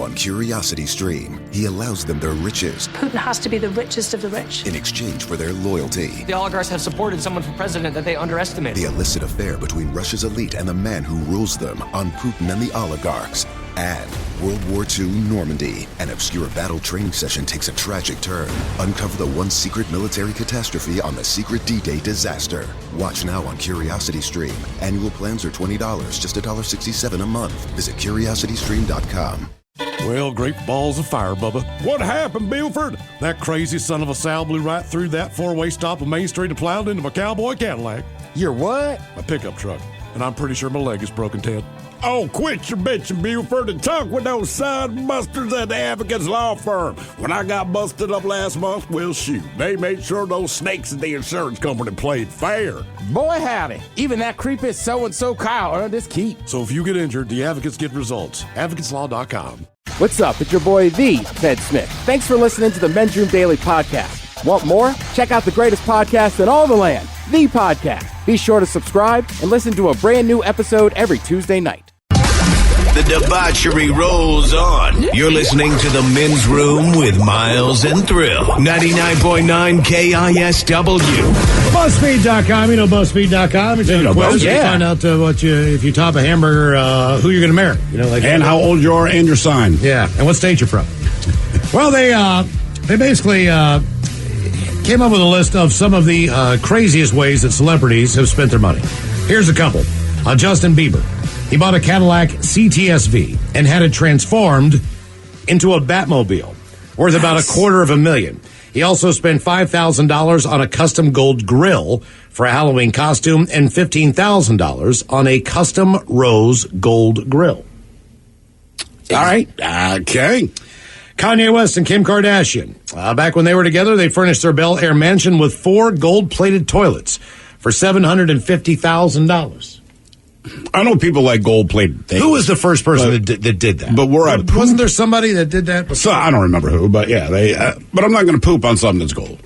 on Curiosity Stream. He allows them their riches Putin has to be the richest of the rich. in exchange for their loyalty. The oligarchs have supported someone for president that they underestimate. The illicit affair between Russia's elite and the man who rules them on Putin and the oligarchs. And World War II Normandy. An obscure battle training session takes a tragic turn. Uncover the one secret military catastrophe on the secret D-Day disaster. Watch now on Curiosity Stream. Annual plans are $20, just $1.67 a month. Visit CuriosityStream.com. Well, great balls of fire, Bubba. What happened, Buford? That crazy son of a Sal blew right through that four-way stop on Main Street and plowed into my cowboy Cadillac. Your what? My pickup truck. And I'm pretty sure my leg is broken, Ted. Oh, quit your bitching, Buford, and talk with those side busters at the Advocates Law Firm. When I got busted up last month, well, shoot, they made sure those snakes at the insurance company played fair. Boy, howdy. Even that creepy so-and-so Kyle earned his keep. So if you get injured, the advocates get results. AdvocatesLaw.com. What's up? It's your boy, the Ted Smith. Thanks for listening to the Men's Room Daily Podcast. Want more? Check out the greatest podcast in all the land, The Podcast. Be sure to subscribe and listen to a brand new episode every Tuesday night. The debauchery rolls on. You're listening to The Men's Room with Miles and Thrill. 99.9 KISW. BuzzFeed.com. You know BuzzFeed.com. It's a quiz. You find out if you top a hamburger, who you're going to marry. You know, And how old you are and your sign. Yeah, and what state you're from. Well, they basically came up with a list of some of the craziest ways that celebrities have spent their money. Here's a couple. Justin Bieber. He bought a Cadillac CTSV and had it transformed into a Batmobile, worth about $250,000. He also spent $5,000 on a custom gold grill for a Halloween costume and $15,000 on a custom rose gold grill. All right. Okay. Kanye West and Kim Kardashian. Back when they were together, they furnished their Bel Air mansion with 4 gold-plated toilets for $750,000. I know people like gold-plated things. Who was the first person that did that? But wasn't there somebody that did that? So, I don't remember who, but yeah, but I'm not going to poop on something that's gold.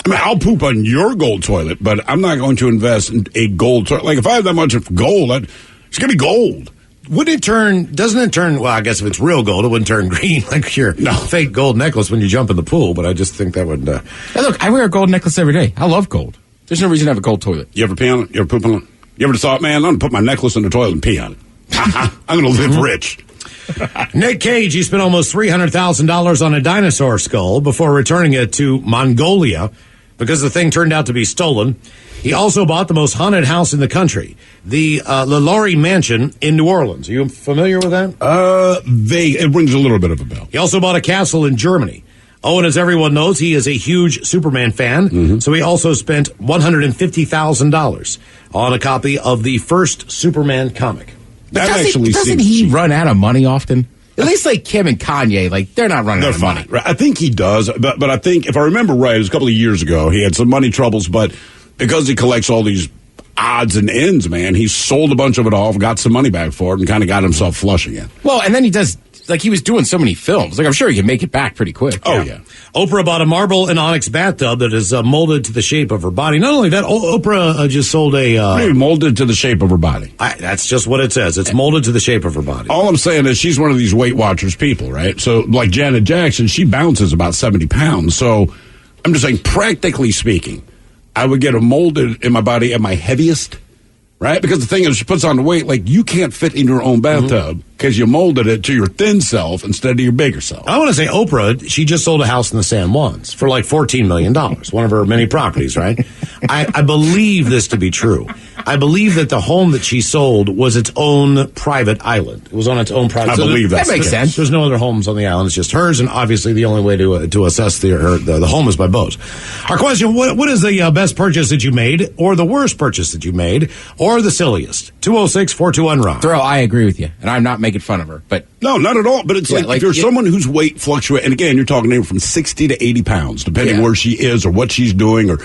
I mean, I'll poop on your gold toilet, but I'm not going to invest in a gold toilet. Like, if I have that much of gold, it's going to be gold. Doesn't it turn, well, I guess if it's real gold, it wouldn't turn green like your fake gold necklace when you jump in the pool, but I just think that would... Hey, look, I wear a gold necklace every day. I love gold. There's no reason to have a gold toilet. You ever pee on it? You ever poop on it? You ever thought, man, I'm going to put my necklace in the toilet and pee on it. I'm going to live rich. Nick Cage, he spent almost $300,000 on a dinosaur skull before returning it to Mongolia because the thing turned out to be stolen. He also bought the most haunted house in the country, the LaLaurie Mansion in New Orleans. Are you familiar with that? It rings a little bit of a bell. He also bought a castle in Germany. Oh, and as everyone knows, he is a huge Superman fan, so he also spent $150,000 on a copy of the first Superman comic. Doesn't he run out of money often? At least like Kim and Kanye, like they're not running out of money. Right. I think he does, but I think if I remember right, it was a couple of years ago. He had some money troubles, but because he collects all these odds and ends, man, he sold a bunch of it off, got some money back for it, and kind of got himself flush again. Well, and then he does. Like, he was doing so many films. Like, I'm sure he can make it back pretty quick. Oh, yeah. Oprah bought a marble and onyx bathtub that is molded to the shape of her body. Not only that, Oprah just sold a... molded to the shape of her body. That's just what it says. It's molded to the shape of her body. All I'm saying is she's one of these Weight Watchers people, right? So, like Janet Jackson, she bounces about 70 pounds. So, I'm just saying, practically speaking, I would get a molded in my body at my heaviest, right? Because the thing is, she puts on the weight, like, you can't fit in your own bathtub because you molded it to your thin self instead of your bigger self. I want to say Oprah, she just sold a house in the San Juans for like $14 million, one of her many properties, right? I believe this to be true. I believe that the home that she sold was its own private island. It was on its own private island. I believe that makes sense. There's no other homes on the island. It's just hers, and obviously the only way to assess the home is by boat. Our question, what is the best purchase that you made, or the worst purchase that you made, or the silliest? 206-421-ROCK. Throw, I agree with you, and I'm not making fun of her, but... No, not at all. But it's like if you're someone whose weight fluctuates, and again, you're talking anywhere from 60 to 80 pounds, depending where she is or what she's doing, or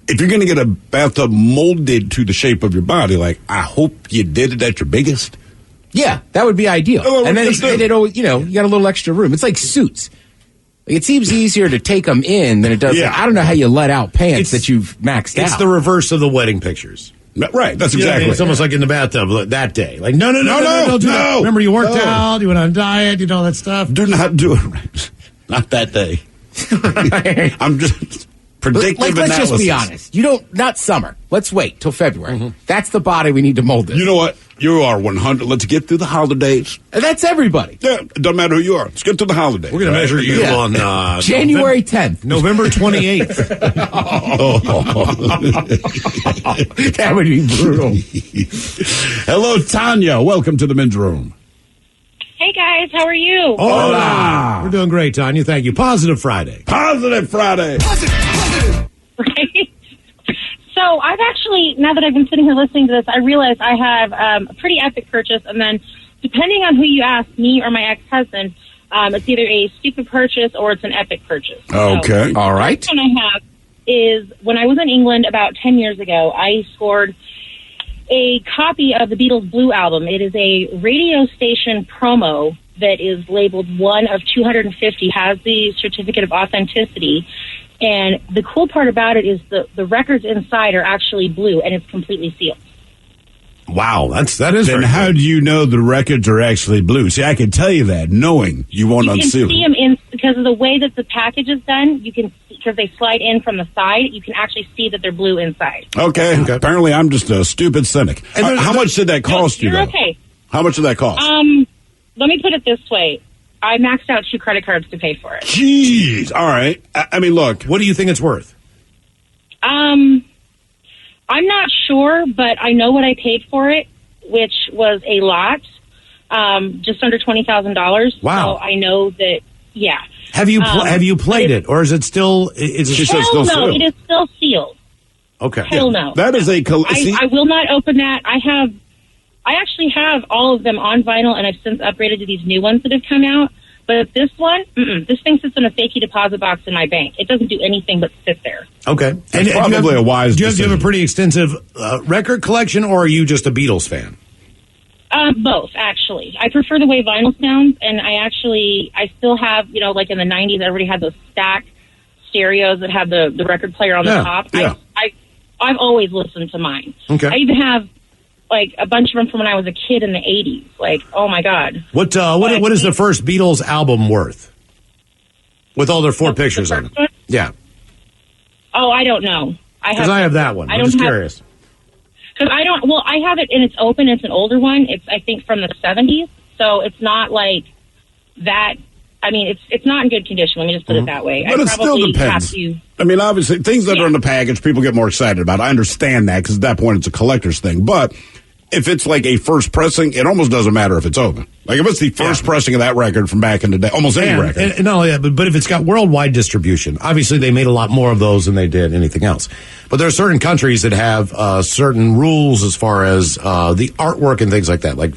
if you're going to get a bathtub molded to the shape of your body, like, I hope you did it at your biggest. Yeah, that would be ideal. And then it always, you got a little extra room. It's like suits. It seems easier to take them in than it does. Yeah. I don't know how you let out pants that you've maxed out. It's the reverse of the wedding pictures. Right, that's You know what I exactly mean? It's almost like in the bathtub that day. Like, no, do that. no. Remember, you worked No. out, you went on diet, you know, all that stuff. Do not do it right. Not that day. I'm just predictive Let's analysis. just be honest. Not summer. Let's wait till February. That's the body we need to mold it. You know what? You are 100. Let's get through the holidays. And that's everybody. Yeah, it doesn't matter who you are. Let's get through the holidays. We're going to measure you on January 10th. November 28th. That would be brutal. Hello, Tanya. Welcome to the men's room. Hey guys, how are you? Hola. We're doing great, Tanya. Thank you. Positive Friday. Positive Friday. Right. So I've actually, now that I've been sitting here listening to this, I realize I have a pretty epic purchase, and then depending on who you ask, me or my ex-husband, it's either a stupid purchase or it's an epic purchase. Okay. All right. The first one I have is when I was in England about 10 years ago, I scored a copy of the Beatles' Blue album. It is a radio station promo that is labeled one of 250, has the certificate of authenticity. And the cool part about it is the records inside are actually blue, and it's completely sealed. Wow, that is Then very how good. do you know the records are actually blue? See, I can tell you that knowing you won't You can unseal see them. them in because of the way that the package is done. You can, because they slide in from the side, you can actually see that they're blue inside. Okay. Apparently, I'm just a stupid cynic. How much did that cost you, You're though? okay. How much did that cost? Let me put it this way. I maxed out 2 credit cards to pay for it. Jeez. All right. I mean, look. What do you think it's worth? I'm not sure, but I know what I paid for it, which was a lot, just under $20,000. Wow. So I know that, yeah. Have you played it, or is it still? She says Hell still no, sealed. it is still sealed. Okay. Hell no. That is a. I will not open that. I actually have all of them on vinyl, and I've since upgraded to these new ones that have come out. But this one, this thing sits in a fakey deposit box in my bank. It doesn't do anything but sit there. Okay. That's probably a wise Do you have decision. a pretty extensive record collection, or are you just a Beatles fan? Both, actually. I prefer the way vinyl sounds, and I still have, like in the 90s, everybody had those stacked stereos that had the record player on the top. Yeah. I've always listened to mine. Okay. I even have like a bunch of them from when I was a kid in the 80s. Like, oh my God. What is the first Beatles album worth? With all their 4 pictures on it. one? Yeah. Oh, I don't know. Because I have that one. I'm just curious. Because I have it and it's open. It's an older one. It's, I think, from the 70s. So it's not like that. I mean, it's not in good condition. Let me just put it that way. But I it still probably depends. have to. I mean, obviously, things that are in the package, people get more excited about. I understand that because at that point, it's a collector's thing. But if it's like a first pressing, it almost doesn't matter if it's open. Like if it's the first pressing of that record from back in the day, almost any record. And not only that, but if it's got worldwide distribution, obviously they made a lot more of those than they did anything else. But there are certain countries that have certain rules as far as the artwork and things like that. Like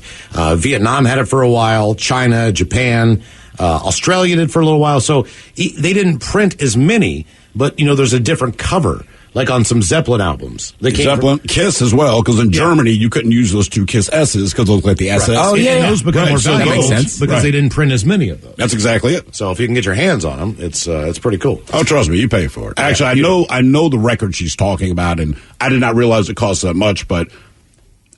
Vietnam had it for a while, China, Japan, Australia did for a little while. So they didn't print as many, but there's a different cover. Like on some Zeppelin albums. Zeppelin, Kiss as well, because in Germany you couldn't use those 2 Kiss S's because they look like the SS. Right. Oh, yeah. And those become more so valuable that makes sense. because they didn't print as many of those. That's exactly it. So if you can get your hands on them, it's pretty cool. Oh, trust me, you pay for it. Actually, I know the record she's talking about, and I did not realize it cost that much, but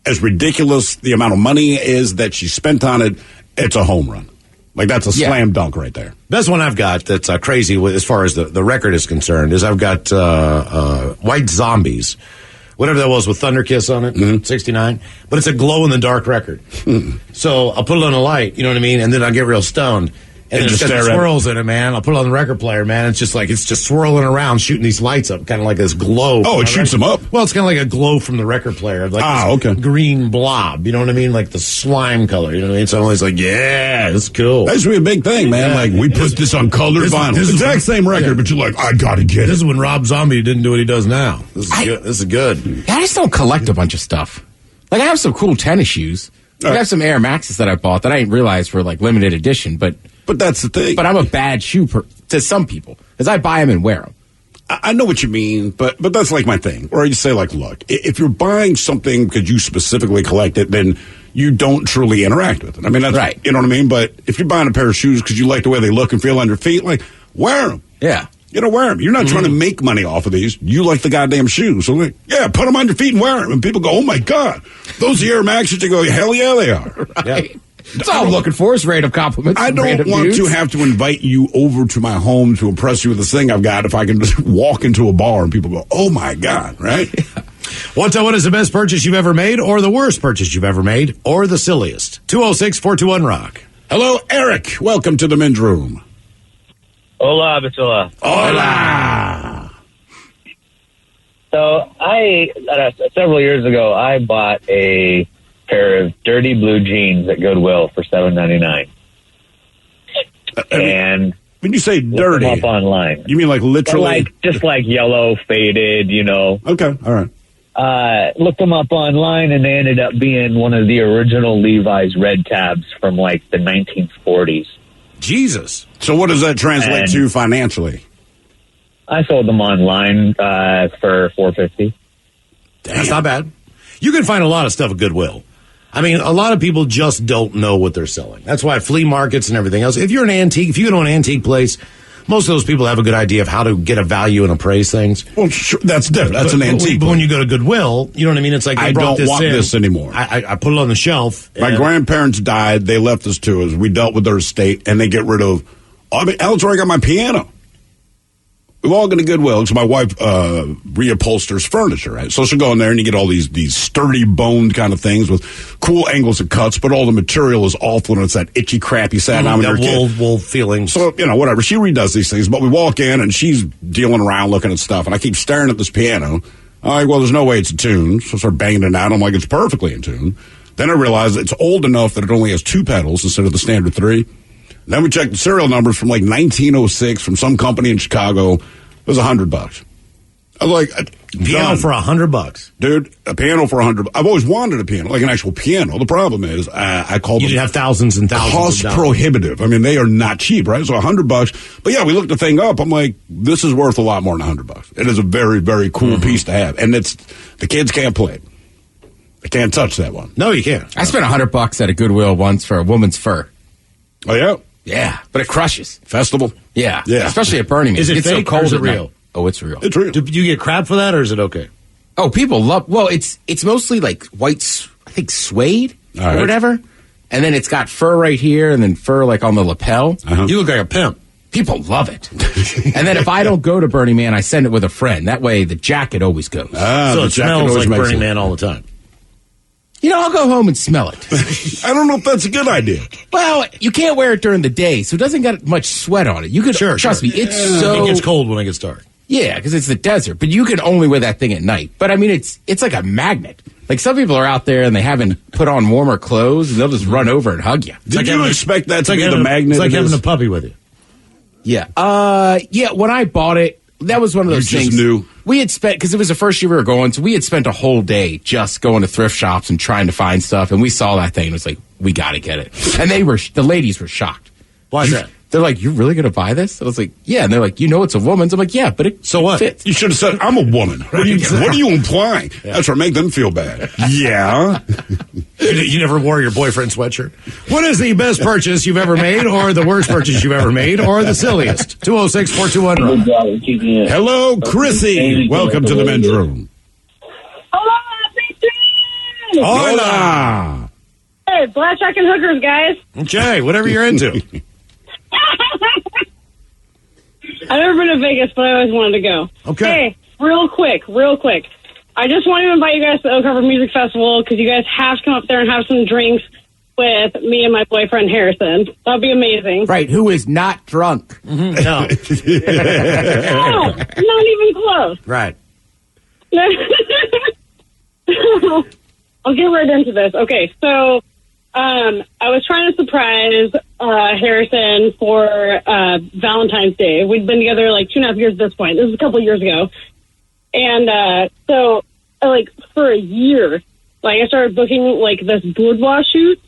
as ridiculous the amount of money is that she spent on it, it's a home run. Like, that's a slam dunk right there. Best one I've got that's crazy as far as the record is concerned is I've got White Zombies, whatever that was with Thunder Kiss on it, 69. But it's a glow-in-the-dark record. So I'll put it on a light, you know what I mean? And then I'll get real stoned. And it's got the swirls in it, man. I'll put it on the record player, man. It's just swirling around, shooting these lights up, kind of like this glow. Oh, it shoots them up? Well, it's kind of like a glow from the record player. Like this green blob, you know what I mean? Like the slime color, you know what I mean? So I'm always like, yeah, it's cool. That used to be a big thing, man. Like, we put this on colored vinyl. This Exact same record, but you're like, I gotta get it. This is when Rob Zombie didn't do what he does now. This is good. I just don't collect a bunch of stuff. Like, I have some cool tennis shoes. I have some Air Maxes that I bought that I didn't realize were like limited edition, but that's the thing. But I'm a bad shoe to some people because I buy them and wear them. I know what you mean, but that's like my thing. Or you say, like, look, if you're buying something because you specifically collect it, then you don't truly interact with it. I mean, that's right. You know what I mean? But if you're buying a pair of shoes because you like the way they look and feel on your feet, like, wear them. Yeah. You know, wear them. You're not trying to make money off of these. You like the goddamn shoes. So, like, yeah, put them on your feet and wear them. And people go, oh, my God. Those Air Maxes, they go, hell yeah, they are. Right. Yeah. That's all I'm looking for is random compliments. I don't want to have to invite you over to my home to impress you with this thing I've got if I can just walk into a bar and people go, oh, my God, right? Yeah. What is the best purchase you've ever made or the worst purchase you've ever made or the silliest? 206-421-ROCK. Hello, Eric. Welcome to the men's room. Hola, Bichola. Hola. So several years ago, I bought a pair of dirty blue jeans at Goodwill for $7.99. And when you say dirty, looked them up online. You mean like literally? Just like yellow, faded, you know. Okay, all right. Looked them up online, and they ended up being one of the original Levi's red tabs from like the 1940s. Jesus. So what does that translate to financially? I sold them online for $4.50. That's not bad. You can find a lot of stuff at Goodwill. I mean, a lot of people just don't know what they're selling. That's why flea markets and everything else. If you go to an antique place, most of those people have a good idea of how to get a value and appraise things. Well, sure, that's different. That's an antique. But when you go to Goodwill, you know what I mean? It's like, I don't want this anymore. I put it on the shelf. My grandparents died. They left this to us. We dealt with their estate, and they get rid of. That's where I got my piano. We've all gone to Goodwill because my wife reupholsters furniture, right? So she'll go in there and you get all these sturdy boned kind of things with cool angles and cuts, but all the material is awful and it's that itchy crap you sat down with your kid. Wool feelings. So, whatever. She redoes these things, but we walk in and she's dealing around looking at stuff, and I keep staring at this piano. I'm like, well, there's no way it's in tune. So I start banging it out. I'm like, it's perfectly in tune. Then I realize it's old enough that it only has 2 pedals instead of the standard 3. Then we checked the serial numbers from like 1906 from some company in Chicago. It was $100. I was like, piano for $100, dude. A piano for $100. I've always wanted a piano, like an actual piano. The problem is, I called you them have thousands and thousands. Cost prohibitive. I mean, they are not cheap, right? So $100. But yeah, we looked the thing up. I'm like, this is worth a lot more than $100. It is a very, very cool piece to have, and the kids can't play it. They can't touch that one. No, you can't. I spent $100 at a Goodwill once for a woman's fur. Oh yeah. Yeah, but it crushes. Festival? Yeah. Yeah. Especially at Burning Man. Is it it's fake so cold or is it at night. real? Oh, it's real. It's real. Do you get crap for that, or is it okay? Oh, people love... Well, it's mostly like white, I think, suede or whatever. And then it's got fur right here and then fur like on the lapel. You look like a pimp. People love it. And then if I don't go to Burning Man, I send it with a friend. That way the jacket always goes. So it smells like Burning Man all the time. I'll go home and smell it. I don't know if that's a good idea. Well, you can't wear it during the day, so it doesn't get much sweat on it. You could trust me. It's it gets cold when it gets dark. Yeah, because it's the desert. But you can only wear that thing at night. But I mean, it's like a magnet. Like some people are out there and they haven't put on warmer clothes, and they'll just run over and hug you. Did you expect that to be the magnet? It's like having a puppy with you. Yeah. Yeah. When I bought it, that was one of those things. You just knew. We had spent, because it was the first year we were going, so we had spent a whole day just going to thrift shops and trying to find stuff, and we saw that thing and it was like, we got to get it. And the ladies were shocked. Why is that? They're like, you're really going to buy this? I was like, yeah. And they're like, it's a woman's. I'm like, yeah, but it fits. You should have said, I'm a woman. What are you implying? Yeah. That's right, make them feel bad. Yeah. You never wore your boyfriend's sweatshirt? What is the best purchase you've ever made, or the worst purchase you've ever made, or the silliest? 206-421. Hello, Chrissy. Welcome to the men's room. Hola. Hey, blackjack and hookers, guys. Okay, whatever you're into. I've never been to Vegas, but I always wanted to go. Okay. Hey, real quick. I just want to invite you guys to the Oak Harbor Music Festival because you guys have to come up there and have some drinks with me and my boyfriend Harrison. That'd be amazing. Right, who is not drunk. Mm-hmm. No. No, not even close. Right. I'll get right into this. Okay, so I was trying to surprise Harrison for Valentine's Day. We'd been together like 2.5 years at this point. This was a couple years ago. And so, for a year, I started booking, this boudoir shoot.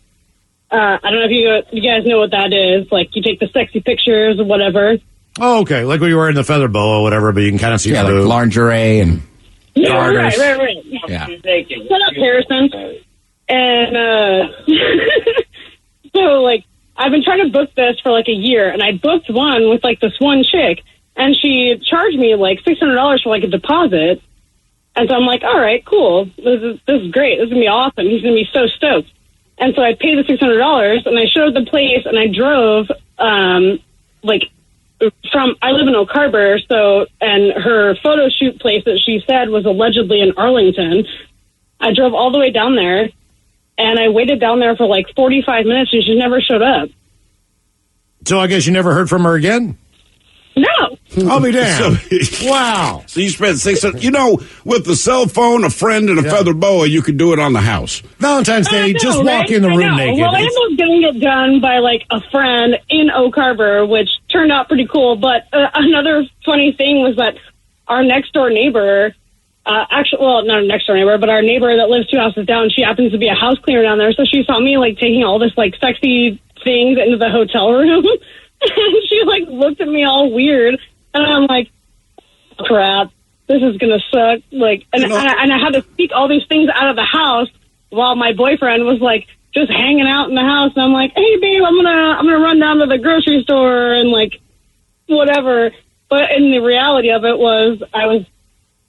I don't know if you guys know what that is. Like, you take the sexy pictures or whatever. Oh, okay. Like when you're wearing the feather boa or whatever, but you can kind of see like lingerie and garters. Right. Yeah. Shut up, Harrison. And so, I've been trying to book this for, a year, and I booked one with, this one chick, And she charged me like $600 for like a deposit. And so I'm like, all right, cool. This is great. This is going to be awesome. He's going to be so stoked. And so I paid the $600 and I showed the place and I drove, I live in Oak Harbor, and her photo shoot place that she said was allegedly in Arlington. I drove all the way down there and I waited down there for like 45 minutes and she never showed up. So I guess you never heard from her again? No. I'll be damned. Wow. So you spent $600. With the cell phone, a friend, and a feather boa, you could do it on the house. Valentine's Day, just walk in the room naked. Well, I ended up getting it done by like a friend in Oak Harbor, which turned out pretty cool. But another funny thing was that our next door neighbor, not our next door neighbor, but our neighbor that lives 2 houses down, she happens to be a house cleaner down there. So she saw me like taking all this like sexy things into the hotel room. And she like looked at me all weird, and I'm like, "Crap, this is gonna suck." Like, and I had to speak all these things out of the house while my boyfriend was like just hanging out in the house. And I'm like, "Hey, babe, I'm gonna run down to the grocery store and like whatever." But in the reality of it was, I was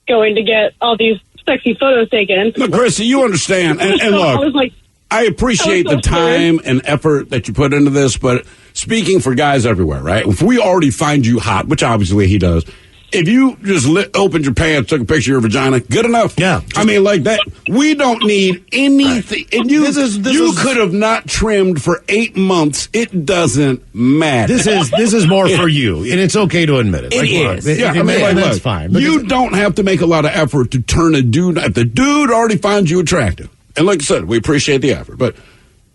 going to get all these sexy photos taken. Look, Chrissy, you understand, and so look, I was like, I appreciate the time and effort that you put into this, but speaking for guys everywhere, right? If we already find you hot, which obviously he does, if you just opened your pants, took a picture of your vagina, good enough. Yeah. I mean, like that. We don't need anything. Right. And you could have not trimmed for 8 months. It doesn't matter. This is more for you, and it's okay to admit it. It like, is. Yeah, I mean, that's fine. You don't have to make a lot of effort to turn a dude. If the dude already finds you attractive, and like I said, we appreciate the effort, but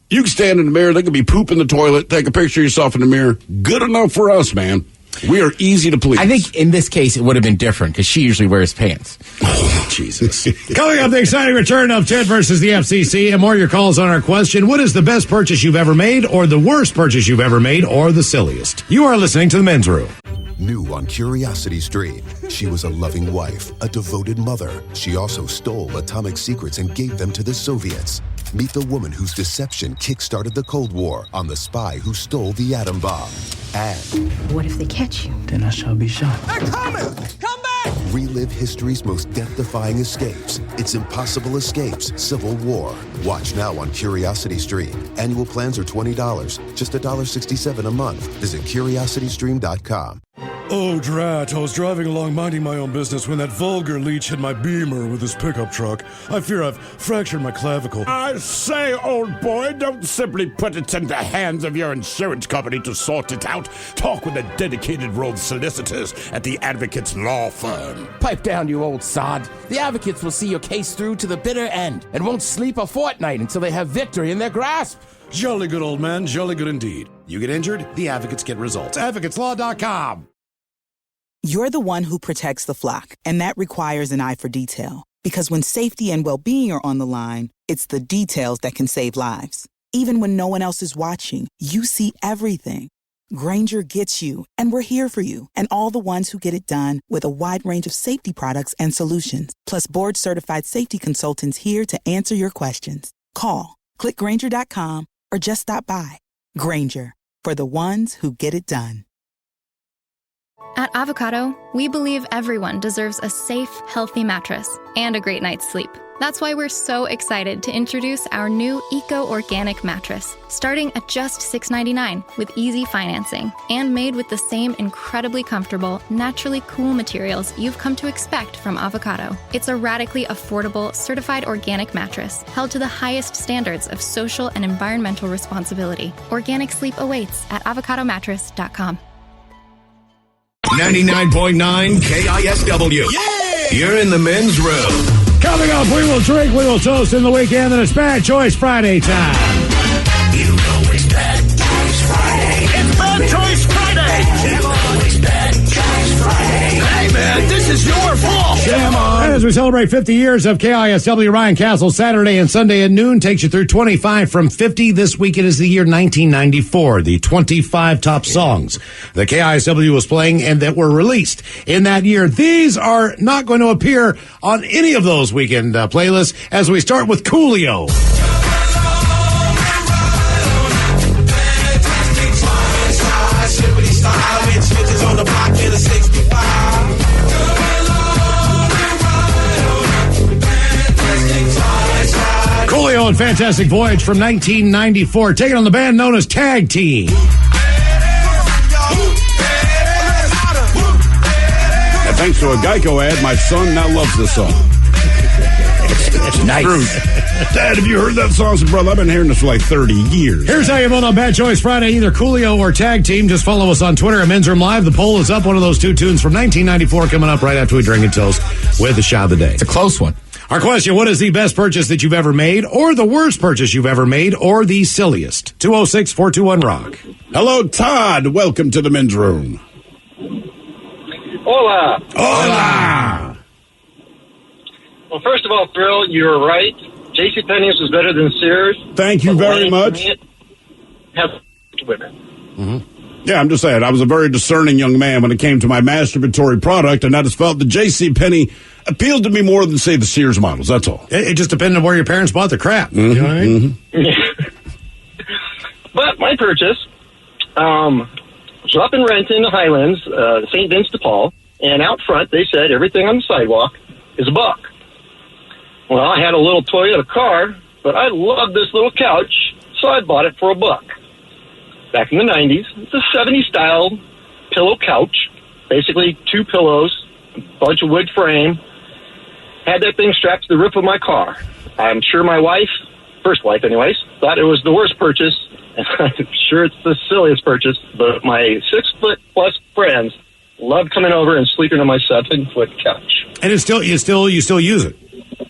you can stand in the mirror, they could be poop in the toilet, take a picture of yourself in the mirror. Good enough for us, man. We are easy to please. I think in this case it would have been different because she usually wears pants. Oh, Jesus. Coming up, the exciting return of Ted versus the FCC, and more of your calls on our question, what is the best purchase you've ever made, or the worst purchase you've ever made, or the silliest? You are listening to The Men's Room. New on Curiosity Stream, she was a loving wife, a devoted mother. She also stole atomic secrets and gave them to the Soviets. Meet the woman whose deception kick-started the Cold War on the spy who stole the atom bomb. And what if they catch you? Then I shall be shot. They're coming! Come back! relive history's most death-defying escapes. It's Impossible Escapes, Civil War. Watch now on Curiosity Stream. Annual plans are $20, just $1.67 a month. Visit CuriosityStream.com. Oh, drat. I was driving along minding my own business when that vulgar leech hit my Beamer with his pickup truck. I fear I've fractured my clavicle. I say, old boy, don't simply put it in the hands of your insurance company to sort it out. Talk with the dedicated road solicitors at the Advocates Law Firm. Pipe down, you old sod. The Advocates will see your case through to the bitter end and won't sleep a fortnight until they have victory in their grasp. Jolly good, old man. Jolly good indeed. You get injured, the Advocates get results. AdvocatesLaw.com. You're the one who protects the flock, and that requires an eye for detail. Because when safety and well-being are on the line, it's the details that can save lives. Even when no one else is watching, you see everything. Grainger gets you, and we're here for you, and all the ones who get it done with a wide range of safety products and solutions, plus board-certified safety consultants here to answer your questions. Call, click Grainger.com, or just stop by. Grainger, for the ones who get it done. At Avocado, we believe everyone deserves a safe, healthy mattress and a great night's sleep. That's why we're so excited to introduce our new Eco-Organic mattress, starting at just $6.99 with easy financing and made with the same incredibly comfortable, naturally cool materials you've come to expect from Avocado. It's a radically affordable, certified organic mattress held to the highest standards of social and environmental responsibility. Organic sleep awaits at avocadomattress.com. 99.9 KISW. Yeah! You're in the men's room. Coming up, we will drink, we will toast in the weekend, and it's Bad Choice Friday time. You know it's Bad Choice Friday. It's Bad Choice Friday. You know it's Bad Choice Friday. Hey, man, this is your fault. Jam on. And as we celebrate 50 years of KISW, Ryan Castle, Saturday and Sunday at noon takes you through 25 from 50. This week it is the year 1994, the 25 top songs that KISW was playing and that were released in that year. These are not going to appear on any of those weekend playlists, as we start with Coolio. Fantastic Voyage from 1994. Taking on the band known as Tag Team. And thanks to a Geico ad, my son now loves this song. Nice. True. Dad, have you heard that song? I said, brother, I've been hearing this for like 30 years. Here's how you vote on Bad Choice Friday, either Coolio or Tag Team. Just follow us on Twitter at Men's Room Live. The poll is up. One of those two tunes from 1994 coming up right after we drink and toast with the shot of the day. It's a close one. Our question, what is the best purchase that you've ever made, or the worst purchase you've ever made, or the silliest? 206-421-ROCK. Hello, Todd. Welcome to the Men's Room. Hola. Hola. Well, first of all, Thrill, you're right. JCPenney's was better than Sears. Thank you very much. Have women. Mm-hmm. Yeah, I'm just saying, I was a very discerning young man when it came to my masturbatory product, and I just felt the JCPenney appealed to me more than, say, the Sears models. That's all. It just depended on where your parents bought the crap. Mm-hmm. You know what I mean? Mm-hmm. But my purchase was up in Renton, Highlands, St. Vince de Paul, and out front they said everything on the sidewalk is $1. Well, I had a little Toyota car, but I loved this little couch, so I bought it for $1. Back in the 90s, it's a 70s style pillow couch, basically 2 pillows, a bunch of wood frame. Had that thing strapped to the roof of my car. I'm sure my wife, first wife anyways, thought it was the worst purchase, and I'm sure it's the silliest purchase, but my 6-foot-plus friends loved coming over and sleeping on my 7-foot couch. And you still use it?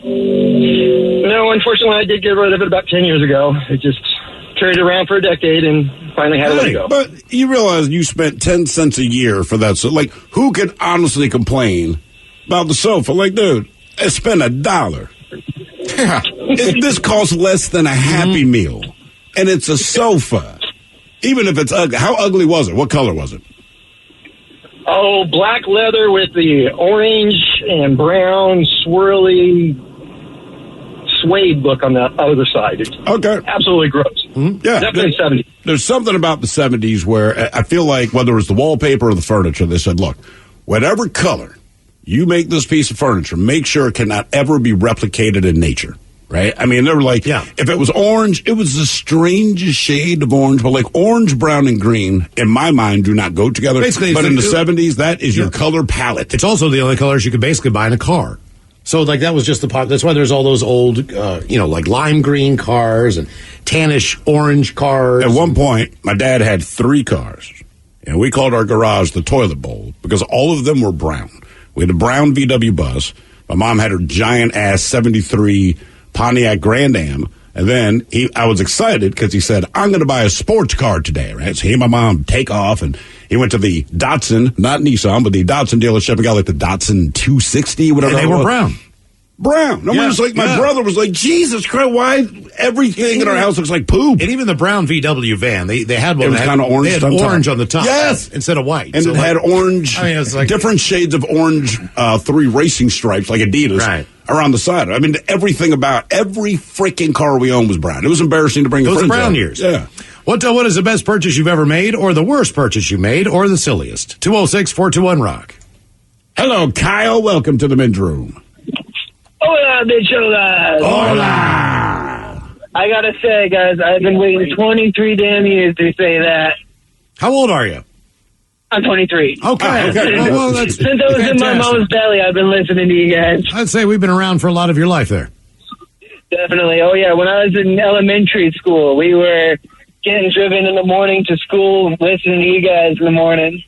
No, unfortunately, I did get rid of it about 10 years ago. It just carried it around for a decade and finally had to let it go. But you realize you spent 10 cents a year for that. So, like, who could honestly complain about the sofa? Like, dude, I spent $1. This costs less than a Happy Meal, and it's a sofa. Even if it's ugly. How ugly was it? What color was it? Oh, black leather with the orange and brown swirly suede look on the other side. It's absolutely gross. Mm-hmm. Yeah, definitely 70s. There's something about the 70s where I feel like whether it was the wallpaper or the furniture, they said, look, whatever color you make this piece of furniture, make sure it cannot ever be replicated in nature. Right? I mean, they were like, if it was orange, it was the strangest shade of orange, but like orange, brown, and green, in my mind, do not go together. Basically, but in the 70s, that is your color palette. It's also the only colors you could basically buy in a car. So, like, that was just the part. That's why there's all those old, like lime green cars and tannish orange cars. At one point, my dad had 3 cars, and we called our garage the toilet bowl because all of them were brown. We had a brown VW bus. My mom had her giant-ass 73 Pontiac Grand Am, and then I was excited because he said, I'm going to buy a sports car today, right? So he and my mom take off, and he went to the Datsun, not Nissan, but the Datsun dealership, and got like the Datsun 260, whatever. And they were brown. Brown. No, was like, my brother was like, Jesus Christ, why everything in our house looks like poop? And even the brown VW van, they had one. It was kind of orange. They had orange on the top. Yes. Instead of white. And so it had orange, I mean, it's like different shades of orange, 3 racing stripes, like Adidas, around the side. I mean, everything about every freaking car we owned was brown. It was embarrassing to bring those friends brown out. years. Yeah. What is the best purchase you've ever made, or the worst purchase you made, or the silliest? 206-421-ROCK. Hello, Kyle. Welcome to the Men's Room. Hola, bicholas. Hola. I gotta say, guys, I've been waiting 23 damn years to say that. How old are you? I'm 23. Okay. Well, that's since I was in my mom's belly, I've been listening to you guys. I'd say we've been around for a lot of your life there. Definitely. Oh, yeah. When I was in elementary school, we were getting driven in the morning to school, listening to you guys in the morning.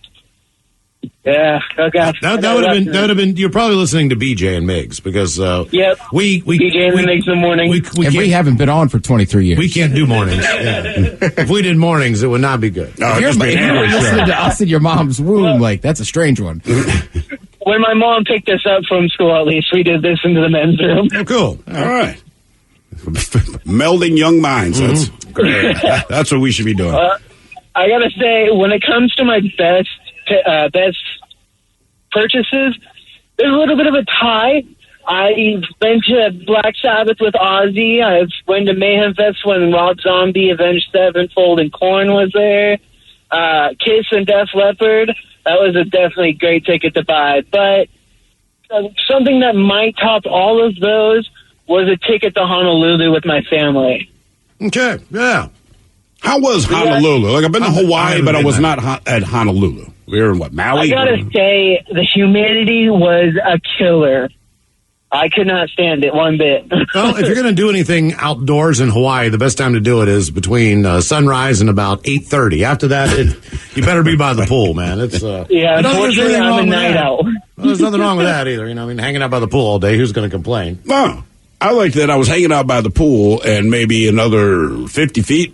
Yeah, okay. That would have been. You're probably listening to BJ and Miggs because yep. We BJ and Miggs in the morning. We haven't been on for 23 years. We can't do mornings. If we did mornings, it would not be good. If you're listening to us in your mom's womb, like that's a strange one. When my mom picked us up from school, at least we did this into the men's room. Oh, cool. All right. Melding young minds. Mm-hmm. That's what we should be doing. I gotta say, when it comes to my best purchases, there's a little bit of a tie. I've been to Black Sabbath with Ozzy. I've went to Mayhem Fest when Rob Zombie, Avenged Sevenfold, and Korn was there. Kiss and Def Leppard. That was a definitely great ticket to buy. But something that might top all of those was a ticket to Honolulu with my family. Okay, yeah. How was Honolulu? Like, I've been to Hawaii, but I was not at Honolulu. We were in, what, Maui? I gotta say, the humidity was a killer. I could not stand it one bit. Well, if you're going to do anything outdoors in Hawaii, the best time to do it is between sunrise and about 8:30. After that, you better be by the pool, man. It's yeah, unfortunately, I'm a night owl. Well, there's nothing wrong with that either. You know, I mean, hanging out by the pool all day, who's going to complain? No. I liked that I was hanging out by the pool and maybe another 50 feet,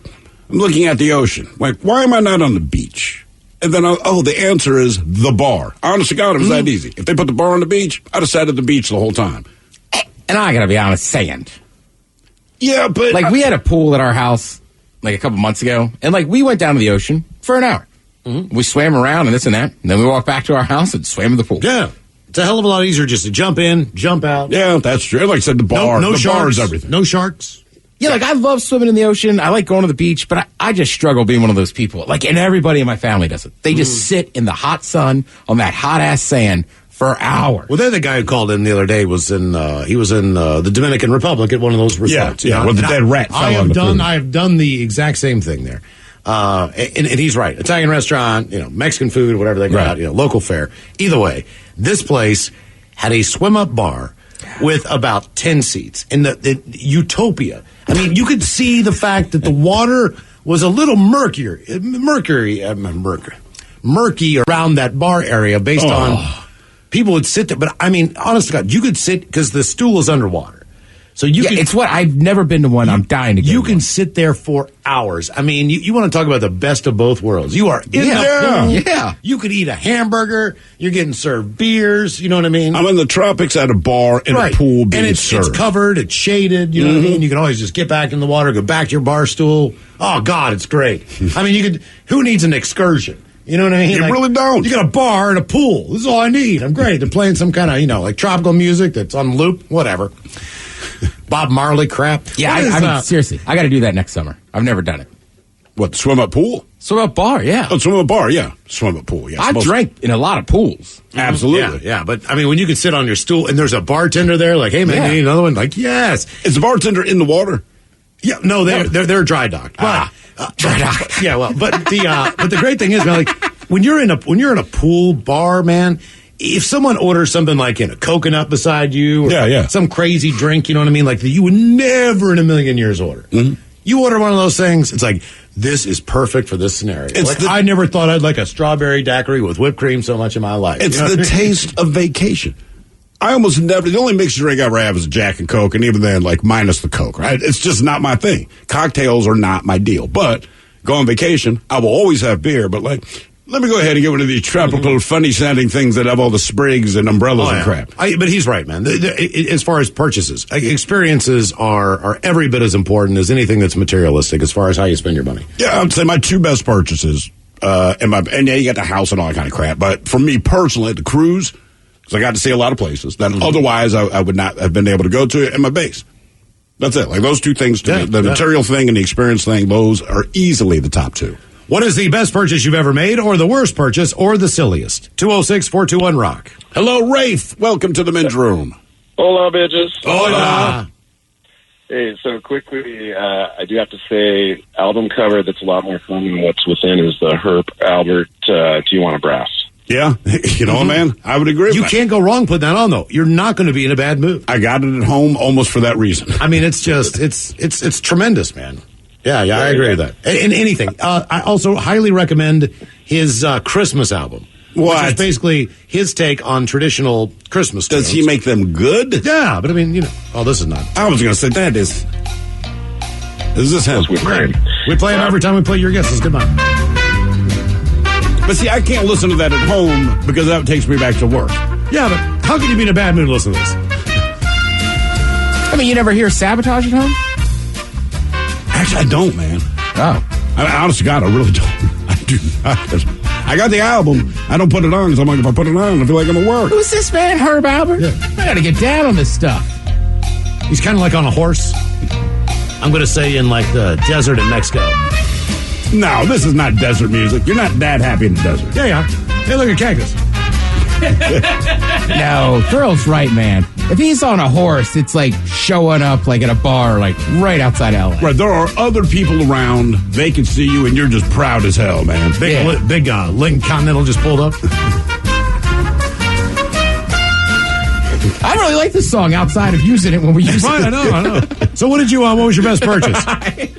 I'm looking at the ocean. Like, why am I not on the beach? And then, the answer is the bar. Honest to God, it was that easy. If they put the bar on the beach, I'd have sat at the beach the whole time. And I gotta be honest, sand. Yeah, but... Like, we had a pool at our house, like, a couple months ago, and, like, we went down to the ocean for an hour. Mm-hmm. We swam around and this and that, and then we walked back to our house and swam in the pool. Yeah. It's a hell of a lot easier just to jump in, jump out. Yeah, that's true. Like I said, the bar. No the sharks, bar is everything. No sharks. Yeah, like, I love swimming in the ocean. I like going to the beach, but I just struggle being one of those people. Like, and everybody in my family does it. They just sit in the hot sun on that hot-ass sand for hours. Well, the guy who called in the other day was in the Dominican Republic at one of those resorts. Yeah, with the dead rat. I have done the exact same thing there. And he's right. Italian restaurant, Mexican food, whatever they got, local fare. Either way, this place had a swim-up bar with about 10 seats in the Utopia. I mean, you could see the fact that the water was a little murky around that bar area based on people would sit there. But I mean, honest to God, you could sit because the stool is underwater. So it's what I've never been to one. I'm dying to go. You can sit there for hours. I mean, you want to talk about the best of both worlds. You are in the pool. Yeah. You could eat a hamburger. You're getting served beers. You know what I mean? I'm in the tropics at a bar in a pool being served. It's covered. It's shaded. You know what I mean? You can always just get back in the water, go back to your bar stool. Oh, God, it's great. I mean, who needs an excursion? You know what I mean? You really don't. You got a bar and a pool. This is all I need. I'm great. They're playing some kind of, like tropical music that's on loop, whatever. Bob Marley crap. Yeah, I mean, seriously, I got to do that next summer. I've never done it. What, swim up pool? Swim up bar, yeah. Oh, swim up bar, yeah. Swim up pool, yeah. I've drank in a lot of pools. Absolutely. Yeah, but I mean, when you can sit on your stool and there's a bartender there, like, hey, man, you need another one? Like, yes. Is the bartender in the water? Yeah, no, they're dry docked. Dry docked. Yeah, well, but the great thing is, man, like, when you're in a pool bar, man, if someone orders something like a coconut beside you or some crazy drink, you know what I mean? Like that you would never in a million years order. Mm-hmm. You order one of those things, it's like, this is perfect for this scenario. I never thought I'd like a strawberry daiquiri with whipped cream so much in my life. It's the taste of vacation. I almost never, the only mixed drink I ever have is Jack and Coke, and even then, like, minus the Coke, right? It's just not my thing. Cocktails are not my deal. But go on vacation, I will always have beer, but like, let me go ahead and get one of these tropical, funny-sounding things that have all the sprigs and umbrellas and crap. But he's right, man. As far as purchases, experiences are every bit as important as anything that's materialistic as far as how you spend your money. Yeah, I would say my two best purchases, and you got the house and all that kind of crap, but for me personally, the cruise, because I got to see a lot of places that otherwise I would not have been able to go to, and my base. That's it. Like those two things to me, the material thing and the experience thing, those are easily the top two. What is the best purchase you've ever made, or the worst purchase, or the silliest? 206-421-ROCK. Hello, Rafe. Welcome to the men's room. Hola, bitches. Hola. Hey, so quickly, I do have to say, album cover that's a lot more fun than what's within is the Herb Albert, Do You Want a Brass? Yeah, you know, man, I would agree with You that. can't go wrong putting that on, though. You're not going to be in a bad mood. I got it at home almost for that reason. I mean, it's just, it's tremendous, man. Yeah, I agree with that. And anything. I also highly recommend his Christmas album. What? Which is basically his take on traditional Christmas tunes. Does he make them good? Yeah, but I mean, this is not. I was going to say, that is this him? We play him every time we play Your Guesses. Goodbye. But see, I can't listen to that at home because that takes me back to work. Yeah, but how can you be in a bad mood to listen to this? I mean, you never hear Sabotage at home? Actually, I don't, man. Oh. Honest to God, I really don't. I do not. I got the album. I don't put it on because I'm like, if I put it on, I feel like I'm at work. Who's this man, Herb Albert? Yeah. I got to get down on this stuff. He's kind of like on a horse. I'm going to say in like the desert in Mexico. No, this is not desert music. You're not that happy in the desert. Yeah. Hey, look at Cactus. No, Thrill's right, man. If he's on a horse, it's like showing up like at a bar, like right outside LA. Right, there are other people around. They can see you, and you're just proud as hell, man. Big Lincoln Continental just pulled up. I really like this song outside of using it when we use it. Right, I know. So what was your best purchase? Best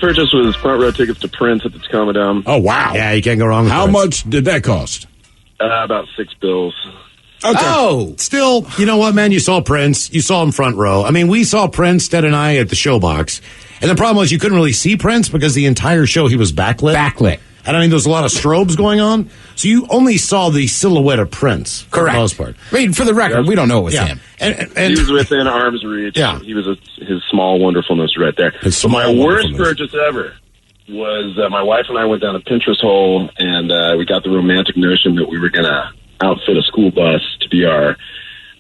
purchase was front row tickets to Prince at the Tacoma Dome. Oh, wow. Yeah, you can't go wrong with How Prince. much did that cost? About $6. Okay. Oh, still, you know what, man? You saw Prince. You saw him front row. I mean, we saw Prince, Ted and I, at the Showbox. And the problem was you couldn't really see Prince because the entire show he was backlit. And I mean, there was a lot of strobes going on. So you only saw the silhouette of Prince for the most part. I mean, for the record, we don't know it was him. And he was within arm's reach. Yeah. He was his small wonderfulness right there. So my worst purchase ever was my wife and I went down a Pinterest hole, and we got the romantic notion that we were going to outfit a school bus to be our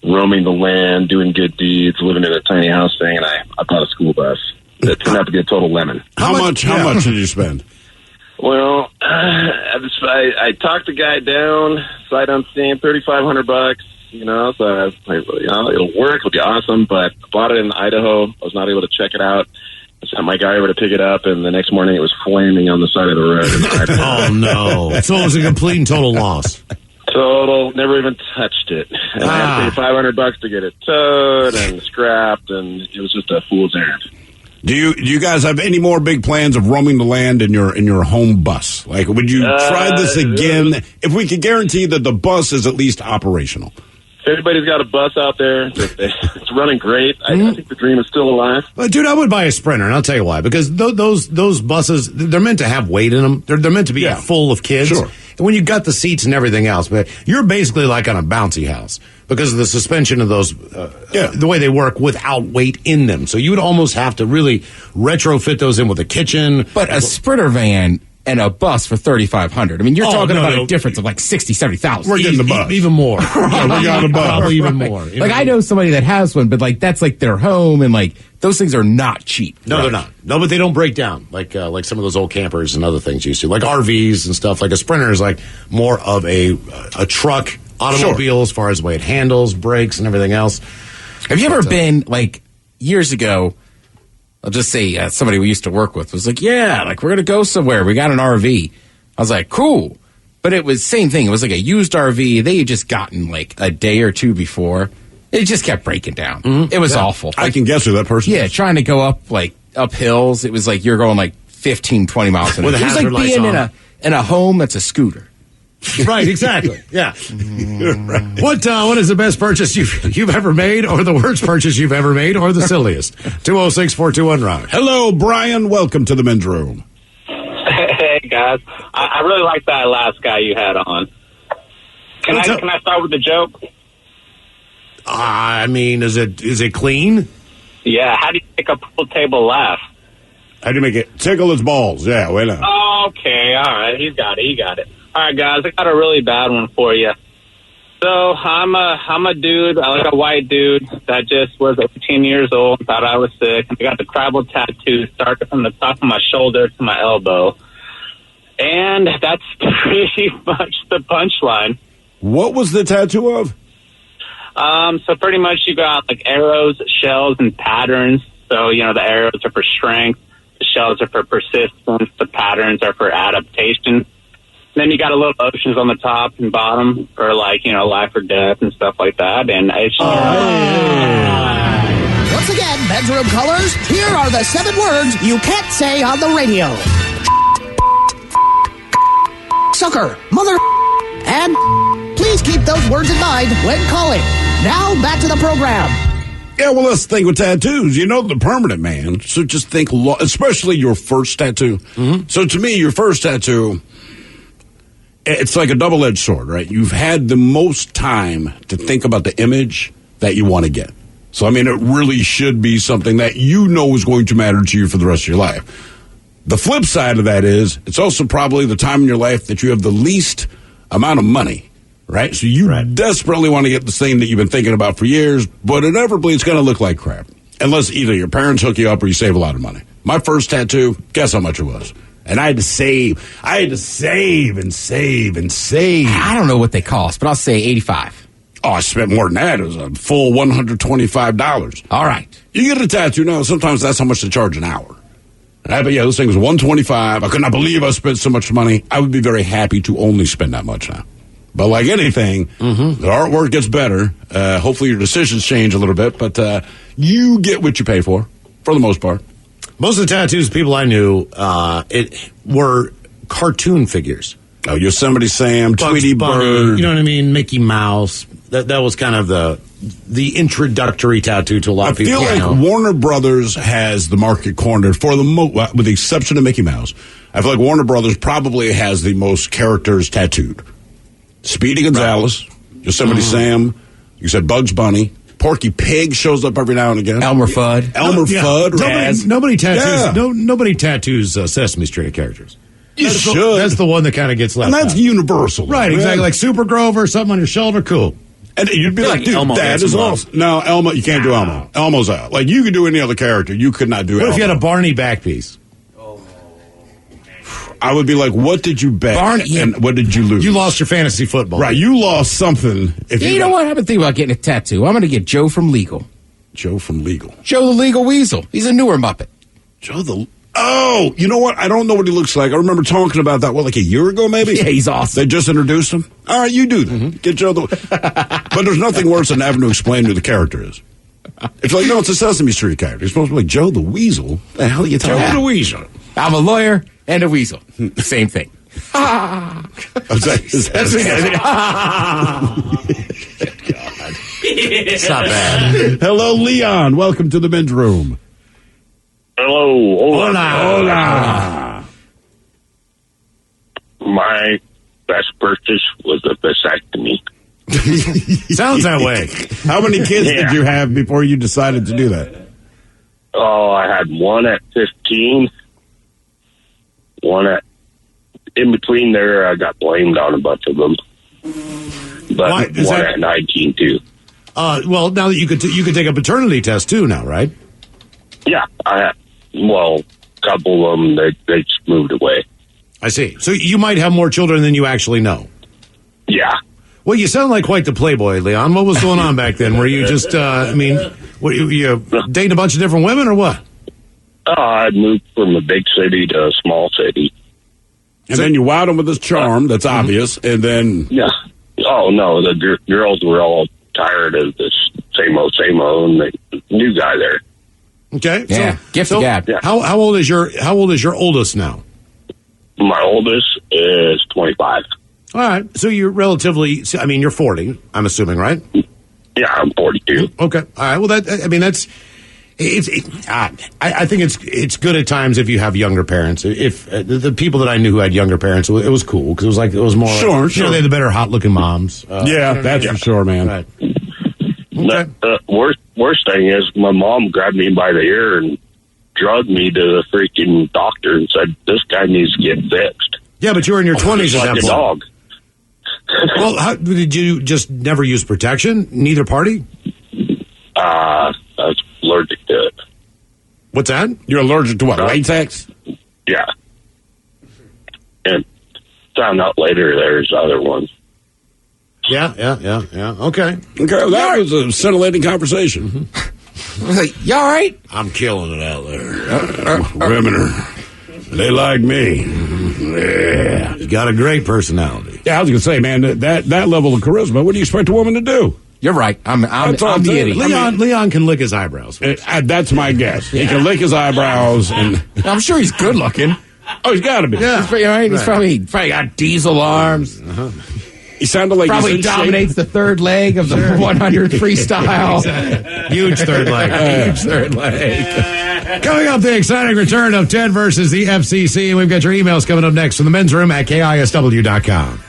roaming the land, doing good deeds, living in a tiny house thing, and I bought a school bus. It turned out to be a total lemon. How much did you spend? Well, I talked the guy down, sight unseen, $3,500. You know, so I was like, it'll work, it'll be awesome. But I bought it in Idaho. I was not able to check it out. I sent my guy over to pick it up, and the next morning it was flaming on the side of the road. Oh no! So it was a complete and total loss. Total, never even touched it. And I had to pay $500 to get it towed and scrapped, and it was just a fool's errand. Do you guys have any more big plans of roaming the land in your home bus? Like, would you try this again if we could guarantee that the bus is at least operational? If anybody's got a bus out there, it's running great. I think the dream is still alive. Dude, I would buy a Sprinter, and I'll tell you why. Because those buses, they're meant to have weight in them. They're meant to be full of kids. Sure. And when you've got the seats and everything else, but you're basically like on a bouncy house because of the suspension of those, the way they work without weight in them. So you would almost have to really retrofit those in with a kitchen. But a Sprinter van and a bus for $3,500. I mean, you're talking about a difference of like $60,000-$70,000. We're getting the bus. Even more. We got the bus. Probably even more. Like, I know somebody that has one, but like that's like their home, and like those things are not cheap. No, they're not. No, but they don't break down like some of those old campers and other things used to, like RVs and stuff. Like a Sprinter is like more of a truck automobile as far as the way it handles, brakes, and everything else. Have you ever been like years ago? I'll just say somebody we used to work with was like, yeah, like we're going to go somewhere. We got an RV. I was like, cool. But it was same thing. It was like a used RV. They had just gotten like a day or two before. It just kept breaking down. It was awful. I can guess who that person is. Yeah, trying to go up hills. It was like you're going like 15, 20 miles an hour. With It was like being in a home that's a scooter. Right, exactly. Yeah. What is the best purchase you've ever made, or the worst purchase you've ever made, or the silliest? 206-421-ROCK. Hello, Brian. Welcome to the men's room. Hey guys, I really like that last guy you had on. Can I start with the joke? I mean, is it clean? Yeah. How do you make a pool table laugh? How do you make it tickle its balls? Yeah, wait up. Okay, all right, he got it. All right, guys, I got a really bad one for you. So I'm a dude, I like a white dude that just was 18 years old, thought I was sick. I got the tribal tattoo started from the top of my shoulder to my elbow. And that's pretty much the punchline. What was the tattoo of? So pretty much you got like arrows, shells, and patterns. So, the arrows are for strength, the shells are for persistence, the patterns are for adaptation. Then you got a little oceans on the top and bottom for like, life or death and stuff like that. And it's Once again, bedroom colors, here are the 7 words you can't say on the radio. Sucker, mother, and please keep those words in mind when calling. Now, back to the program. Yeah, well, let's think with tattoos. The permanent man. So just think, especially your first tattoo. Mm-hmm. So to me, your first tattoo, it's like a double-edged sword, right? You've had the most time to think about the image that you want to get. So, I mean, it really should be something that is going to matter to you for the rest of your life. The flip side of that is it's also probably the time in your life that you have the least amount of money, right? So you desperately want to get this thing that you've been thinking about for years, but inevitably it's going to look like crap. Unless either your parents hook you up or you save a lot of money. My first tattoo, guess how much it was? And I had to save. and save. I don't know what they cost, but I'll say $85. Oh, I spent more than that. It was a full $125. All right. You get a tattoo now, sometimes that's how much they charge an hour. But yeah, this thing was $125. I could not believe I spent so much money. I would be very happy to only spend that much now. But like anything, the artwork gets better. Hopefully your decisions change a little bit, but you get what you pay for the most part. Most of the tattoos people I knew were cartoon figures. Oh, Yosemite Sam, Tweety Bird. You know what I mean? Mickey Mouse. That was kind of the introductory tattoo to a lot of people. I feel like Warner Brothers has the market cornered for with the exception of Mickey Mouse. I feel like Warner Brothers probably has the most characters tattooed. Speedy Gonzales, Yosemite Sam, you said Bugs Bunny, Porky Pig shows up every now and again. Elmer Fudd. Fudd. Nobody tattoos. Yeah. Nobody tattoos Sesame Street characters. That's the one that kind of gets left. And that's out. universal. Right, exactly. Like Super Grover, something on your shoulder, cool. And you'd be like, dude, Elmo that is awesome. No, Elmo, you can't do Elmo. Elmo's out. Like, you could do any other character. You could not do Elmo. What if you had a Barney back piece? I would be like, what did you bet? Barney, and what did you lose? You lost your fantasy football. Right, you lost something. You know what? I've been thinking about getting a tattoo. I'm going to get Joe from Legal. Joe from Legal. Joe the Legal Weasel. He's a newer Muppet. Oh, you know what? I don't know what he looks like. I remember talking about that, like a year ago, maybe? Yeah, he's awesome. They just introduced him? All right, you do that. Get Joe But there's nothing worse than having to explain who the character is. It's like, no, it's a Sesame Street character. You're supposed to be like, Joe the Weasel? The hell are you talking about? Joe the Weasel. I'm a lawyer and a weasel. Same thing. It's not bad. Hello, Leon. Welcome to the men's room. Hello. Hola. My best purchase was a vasectomy. Sounds that way. How many kids did you have before you decided to do that? Oh, I had one at 15. In between there, I got blamed on a bunch of them. But one at 19 too. Well, now that you could take a paternity test too now, right? Yeah, a couple of them they just moved away. I see. So you might have more children than you actually know. Yeah. Well, you sound like quite the playboy, Leon. What was going on back then? Were you just, were you dating a bunch of different women or what? I moved from a big city to a small city. And then you wowed them with this charm that's obvious, and then... Yeah. Oh, no, the girls were all tired of this same old, and the new guy there. Okay. Yeah, gift of gab. Yeah. How old is your oldest now? My oldest is 25. All right. So you're relatively, you're 40, I'm assuming, right? Yeah, I'm 42. Okay. All right. Well, I think it's good at times if you have younger parents. If the people that I knew who had younger parents, it was cool because it was more sure. They had the better hot looking moms. That's for sure, man. Right. Okay. The worst thing is my mom grabbed me by the ear and drugged me to the freaking doctor and said, "This guy needs to get fixed." Yeah, but you were in your 20s at that like a point. Dog. Well, did you just never use protection? Neither party? I was allergic to it. What's that? You're allergic to what? Latex? Yeah. And found out later there's other ones. Yeah. Okay. That was a scintillating conversation. You all right? I'm killing it out there. Women they like me. Yeah. You got a great personality. Yeah, I was going to say, man, that level of charisma, what do you expect a woman to do? You're right. I'm the idiot. Leon can lick his eyebrows. That's my guess. He can lick his eyebrows, and I'm sure he's good looking. Oh, he's got to be. Yeah, he's probably got diesel arms. He sounded like probably dominates the third leg of the 100 freestyle. Exactly. Huge third leg. Coming up, the exciting return of Ted versus the FCC. We've got your emails coming up next from the men's room at KISW.com.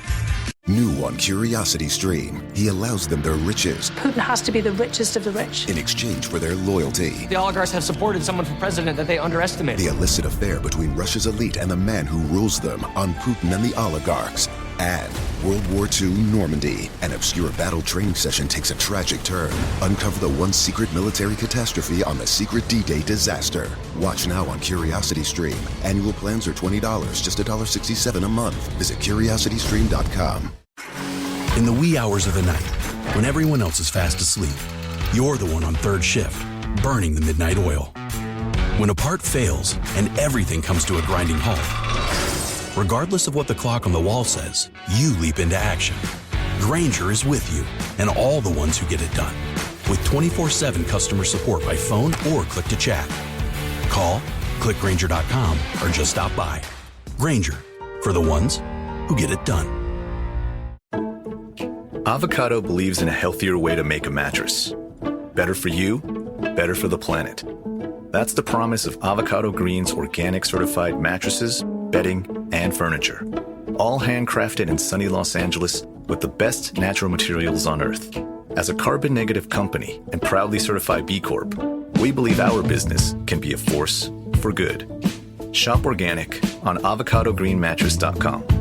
New on Curiosity Stream, he allows them their riches Putin has to be the richest of the rich. in exchange for their loyalty. The oligarchs have supported someone for president that they underestimated. The illicit affair between Russia's elite and the man who rules them on Putin and the oligarchs. And World War II Normandy, an obscure battle training session takes a tragic turn. Uncover the one secret military catastrophe on the secret D-Day disaster. Watch now on Curiosity Stream. Annual plans are $20, just $1.67 a month. Visit curiositystream.com. In the wee hours of the night, When everyone else is fast asleep, you're the one on third shift, burning the midnight oil. When a part fails and everything comes to a grinding halt, regardless of what the clock on the wall says, you leap into action. Grainger is with you and all the ones who get it done. With 24/7 customer support by phone or click to chat. Call, click Grainger.com, or just stop by. Grainger, for the ones who get it done. Avocado believes in a healthier way to make a mattress. Better for you, better for the planet. That's the promise of Avocado Green's organic certified mattresses, bedding, and furniture. All handcrafted in sunny Los Angeles with the best natural materials on Earth. As a carbon-negative company and proudly certified B Corp, we believe our business can be a force for good. Shop organic on avocadogreenmattress.com.